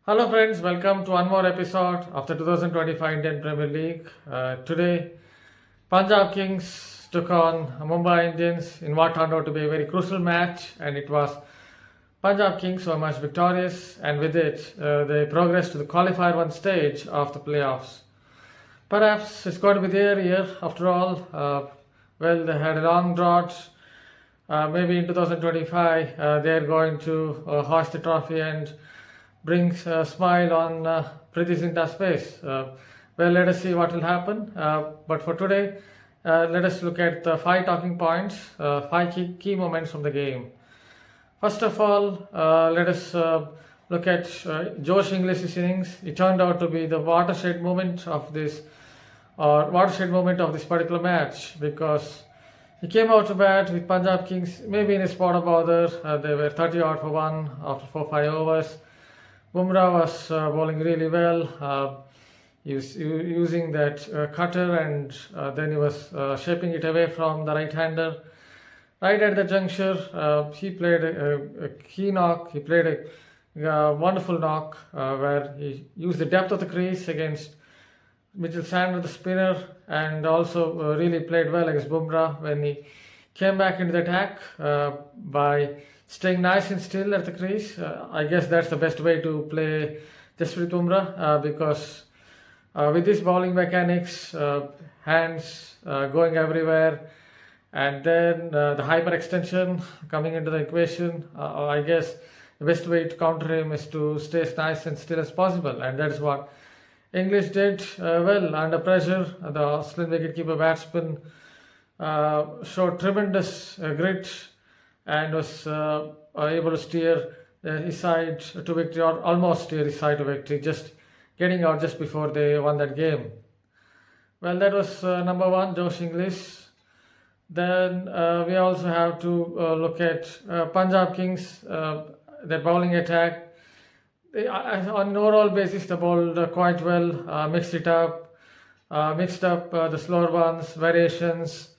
Hello friends, welcome to one more episode of the 2025 Indian Premier League. Today, Punjab Kings took on Mumbai Indians in what turned out to be a very crucial match, and it was Punjab Kings who emerged victorious, and with it, they progressed to the Qualifier 1 stage of the playoffs. Perhaps it's going to be their year after all. They had a long drought. Maybe in 2025, they're going to hoist the trophy and brings a smile on Preeti Zinta's face. Let us see what will happen. But for today, let us look at the five talking points, five key moments from the game. First of all, let us look at Josh English's innings. It turned out to be the watershed moment of this particular match, because he came out to bat with Punjab Kings maybe in a spot of bother. They were 30 out for 1 after 4-5 overs. Bumrah was bowling really well. He was using that cutter, and then he was shaping it away from the right-hander. Right at the juncture, he played a key knock. He played a wonderful knock where he used the depth of the crease against Mitchell Sandner, the spinner, and also really played well against Bumrah when he came back into the attack by staying nice and still at the crease. I guess that's the best way to play Jasprit Bumrah because with these bowling mechanics, hands going everywhere, and then the hyperextension coming into the equation, I guess the best way to counter him is to stay as nice and still as possible, and that is what English did well under pressure. The Australian wicketkeeper batsman showed tremendous grit and was able to steer his side to victory, or almost steer his side to victory, just getting out just before they won that game. Well, that was number one, Josh English. Then we also have to look at Punjab Kings, their bowling attack. On an overall basis, they bowled quite well, mixed up the slower ones, variations,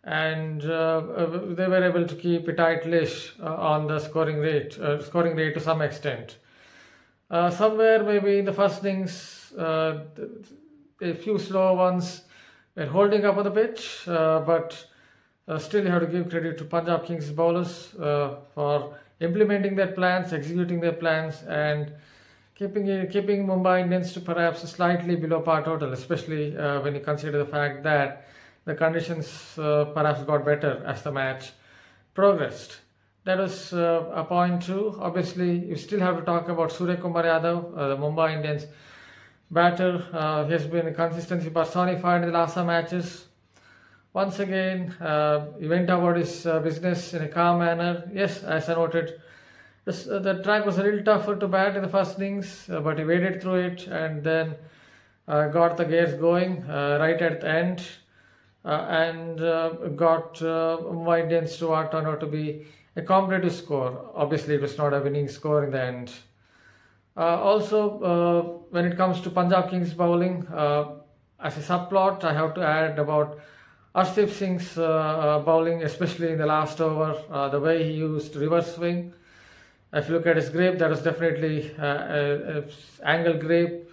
and they were able to keep a tight leash on the scoring rate to some extent. Somewhere maybe in the first innings, a few slow ones were holding up on the pitch, but still you have to give credit to Punjab Kings bowlers for implementing their plans, executing their plans, and keeping Mumbai Indians to perhaps slightly below par total, especially when you consider the fact that the conditions perhaps got better as the match progressed. That was a point two. Obviously, you still have to talk about Surya Kumar Yadav, the Mumbai Indians batter. He has been a consistency personified in the last some matches. Once again, he went about his business in a calm manner. Yes, as I noted, the track was a little tougher to bat in the first innings, but he waded through it and then got the gears going right at the end. And got Mumbai Indians to what turned out to be a competitive score. Obviously, it was not a winning score in the end. Also, when it comes to Punjab Kings bowling, as a subplot, I have to add about Arshdeep Singh's bowling, especially in the last over, the way he used reverse swing. If you look at his grip, that was definitely an angle grip.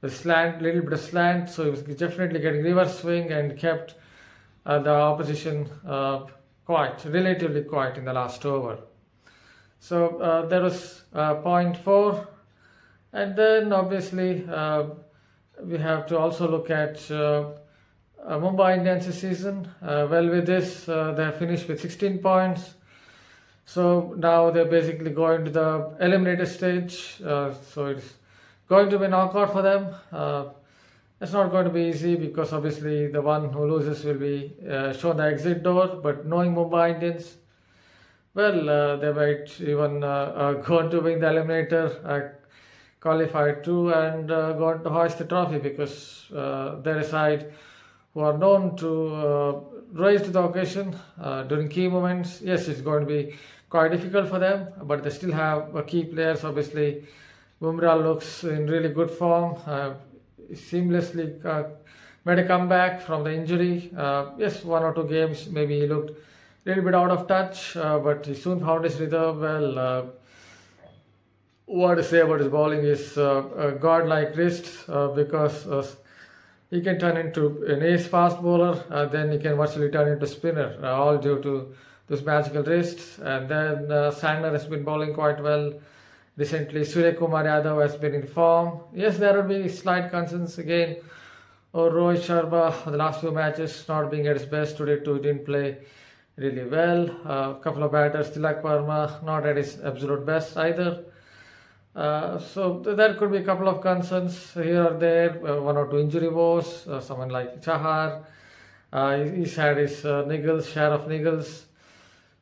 The slant, little bit of slant, so he was definitely getting reverse swing and kept the opposition relatively quiet in the last over. So there was point four, and then obviously we have to also look at Mumbai Indians season. With this, they have finished with 16 points. So now they're basically going to the eliminator stage. So it's going to be a knockout for them. It's not going to be easy because obviously the one who loses will be shown the exit door. But knowing Mumbai Indians, they might even go on to win the eliminator, qualifier 2, and go on to hoist the trophy because they're a side who are known to rise to the occasion during key moments. Yes, it's going to be quite difficult for them, but they still have key players. Obviously, Bumrah looks in really good form. Seamlessly made a comeback from the injury. Yes, 1 or 2 games maybe he looked a little bit out of touch, but he soon found his rhythm. what to say about his bowling is godlike wrists, because he can turn into an ace fast bowler, then he can virtually turn into spinner, all due to those magical wrists. And then Sandner has been bowling quite well recently. Surya Kumar Yadav has been in form. Yes, there will be slight concerns again. Or Rohit Sharma, the last few matches not being at his best. Today too, he didn't play really well. A couple of batters, Tilak Verma, not at his absolute best either. So there could be a couple of concerns here or there, one or two injury woes. Someone like Chahar, he's had his share of niggles.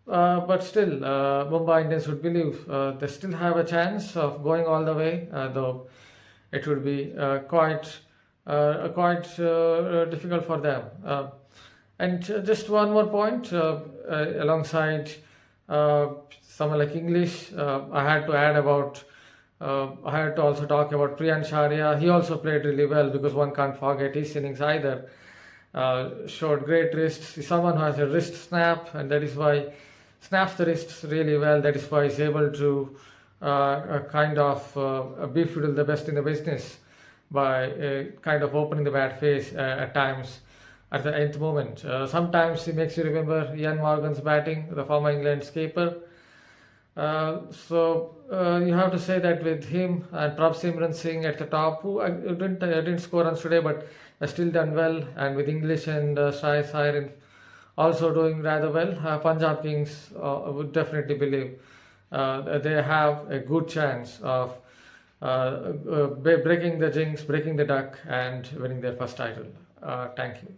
But still, Mumbai Indians would believe they still have a chance of going all the way, though it would be quite difficult for them. And just one more point, alongside someone like English, I had to also talk about Priyan Sharia. He also played really well, because one can't forget his innings either. Showed great wrists. He's someone who has a wrist snap, and that is why snaps the wrists really well. That is why he's able to befuddle the best in the business by kind of opening the bat face at times at the nth moment. Sometimes he makes you remember Ian Morgan's batting, the former England skipper. So you have to say that with him and Simran Singh at the top, who didn't score runs today, but has still done well, and with English and Shreyas Iyer also doing rather well, Punjab Kings would definitely believe they have a good chance of breaking the jinx, breaking the duck, and winning their first title. Thank you.